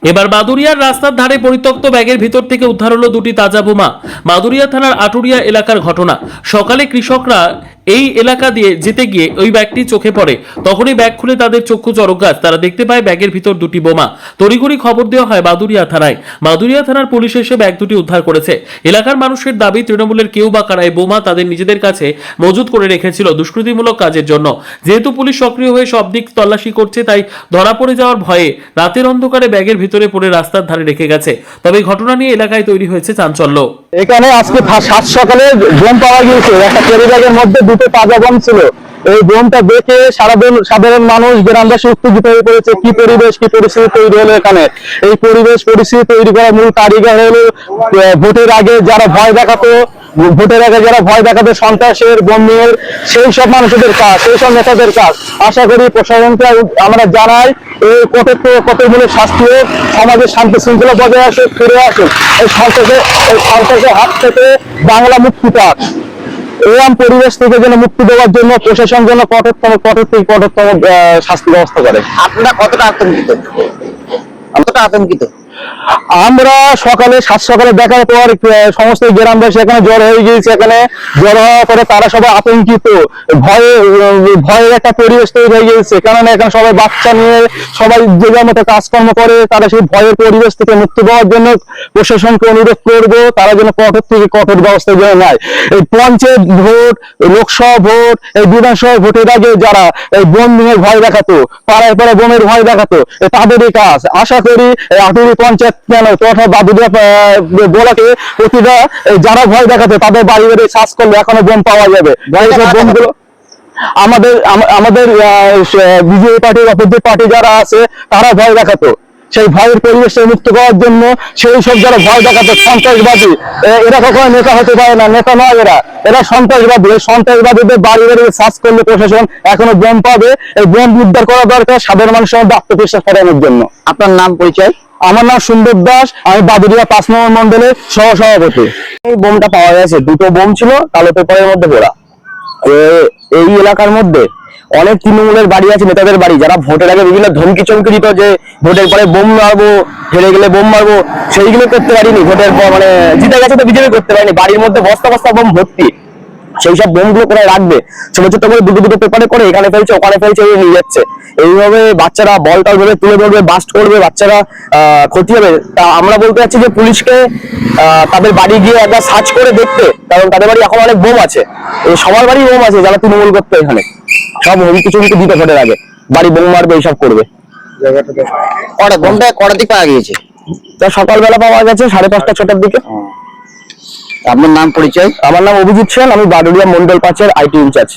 এবার মাদুরিয়ার রাস্তার ধারে পরিত্যক্ত ব্যাগের ভিতর থেকে উদ্ধার হলো দুটি তাজা বোমা। মাদুরিয়া থানার আটুরিয়া এলাকার ঘটনা। সকালে কৃষকরা এই এলাকা দিয়ে যেতে গিয়ে ওই ব্যাগটি চোখে পড়ে। তখনই ব্যাগ খুলে তাদের চক্ষু চরক গাছ। তারা দেখতে পায় ব্যাগের ভিতর দুটি বোমা। তড়িঘড়ি খবর দেওয়া হয় মাদুরিয়া থানায়। মাদুরিয়া থানার পুলিশ এসে ব্যাগ দুটি উদ্ধার করেছে। এলাকার মানুষের দাবি, তৃণমূলের কেউ বা কারা এই বোমা তাদের নিজেদের কাছে মজুত করে রেখেছিল দুষ্কৃতিমূলক কাজের জন্য। যেহেতু পুলিশ সক্রিয় হয়ে সব দিক তল্লাশি করছে, তাই ধরা পড়ে যাওয়ার ভয়ে রাতের অন্ধকারে ব্যাগের ভিতরে পড়ে রাস্তার ধারে রেখে গেছে। তবে ঘটনা নিয়ে এলাকায় তৈরি হয়েছে চাঞ্চল্য। এখানে আজকে 7 সকালে বোম পাওয়া গিয়েছে। একটা ক্যারি ব্যাগের মধ্যে দুটো তাজা বোম ছিল। এই বোমটা দেখে সাধারণ মানুষ গ্রামবাসী উত্তেজিত হয়ে পড়েছে। কি পরিবেশ, কি পরিস্থিতি তৈরি হলো এখানে। এই পরিবেশ পরিস্থিতি তৈরি করার মূল কারিগর হলো ভোটের আগে যারা ভয় দেখাতো, সন্ত্রাসের, বন্যের, সেই সব মানুষদের কাজ, সেই সব নেতাদের কাজ। আশা করি প্রশাসনকে আমরা জানাই এই কতগুলো শাস্তি হোক, সমাজের শান্তি শৃঙ্খলা বজায় আসে, ফিরে আসে, এই সন্ত্রাসের হাত থেকে বাংলা মুক্তি পাক। এরকম পরিবেশ থেকে যেন মুক্তি দেওয়ার জন্য প্রশাসন যেন কঠোরতম শাস্তি ব্যবস্থা করে। আপনারা কতটা আতঙ্কিত? আমরা সকালে 7 সকালে দেখার পর সমস্ত গ্রামবাসী এখানে জড়ো হয়ে গিয়েছে। এখানে জড়ো হওয়ার পরে তারা সবাই আতঙ্কিত, ভয়ের একটা পরিবেশ তৈরি হয়ে গিয়েছে। কেননা এখানে সবাই বাচ্চা নিয়ে সবাই যে যার মতো কাজকর্ম করে। তারা সেই ভয়ের পরিবেশ থেকে মুক্তি পাওয়ার জন্য প্রশাসনকে অনুরোধ করবো, তারা যেন কঠোর থেকে কঠোর ব্যবস্থা যেন নেয়। এই পঞ্চায়েত ভোট, লোকসভা ভোট, এই বিধানসভা ভোটের আগে যারা এই বোম নিয়ে ভয় দেখাতো, পাড়ায় পাড়ায় বোমের ভয় দেখাতো, তাদেরই কাজ। আশা করি আটুরি পঞ্চায়েত তথা বাদুরিয়া ব্লকে প্রতিটা যারা ভয় দেখাতো তাদের বাড়ি বাড়ি সার্চ করলে এখনো বোম পাওয়া যাবে। বোমগুলো আমাদের বিজেপি পার্টির অপোজিট পার্টি যারা আছে তারা ভয় দেখাতো। সেই ভয়ের পরিবেশে মুক্ত করার জন্য সেই সব যারা ভয় দেখাতো সন্ত্রাসবাদী, এরা কখনো নেতা হতে পারে না, নেতা নয় এরা সন্ত্রাসবাদী। এই সন্ত্রাসবাদীদের বাড়ি বাড়ি সার্চ করলে প্রশাসন এখনো বোম পাবে। এই বোম উদ্ধার করা দরকার সাধারণ মানুষের মধ্যে আত্মবিশ্বাস ফেরানোর জন্য। আপনার নাম, পরিচয়? আমার নাম সুন্দর দাস, আমি বাদুরিয়া 5 নম্বর মন্ডলের সহসভাপতি। এই বোমটা পাওয়া গেছে, দুটো বোম ছিল কালো পেপারের মধ্যে ভরা। এই এলাকার মধ্যে অনেক তৃণমূলের বাড়ি আছে, নেতাদের বাড়ি, যারা ভোটের আগে বিভিন্ন ধমকি চমকি দিত যে ভোটের পরে বোম মারবো, হেরে গেলে বোম মারবো। সেইগুলো করতে পারিনি। ভোটের পর মানে জিতে গেছে তো বিজেপি করতে পারিনি। বাড়ির মধ্যে বস্তা বস্তা বোম ভর্তি। সেই সব বোমগুলো করে রাখবে, ছোট ছোট করে দুটো পেপারে করে এখানে ফেলছে, ওখানে ফেলছে, নিয়ে যাচ্ছে। এইভাবে বাচ্চারা বল টল ভেবে তুলে ধরবে, বাস্ট করবে, বাচ্চারা ক্ষতি হবে। তা আমরা বলতে চাচ্ছি যে পুলিশকে তাদের বাড়ি গিয়ে একবার সার্চ করে দেখতে, কারণ তাদের বাড়ি এখন অনেক বোম আছে। সবার বাড়ি বোম আছে যারা তৃণমূল করতে, এখানে সব হুমকি চুমকি দিতে ভোটের আগে বাড়ি বোম মারবে, এইসব করবে। বোমটা কটার দিকে পাওয়া গিয়েছে? তা সকালবেলা পাওয়া গেছে 5:30 6টার দিকে। আপনার নাম, পরিচয়? আমার নাম অভিজিৎ সেন, আমি বাদুরিয়া মন্ডল 5-এর IT ইনচার্জ।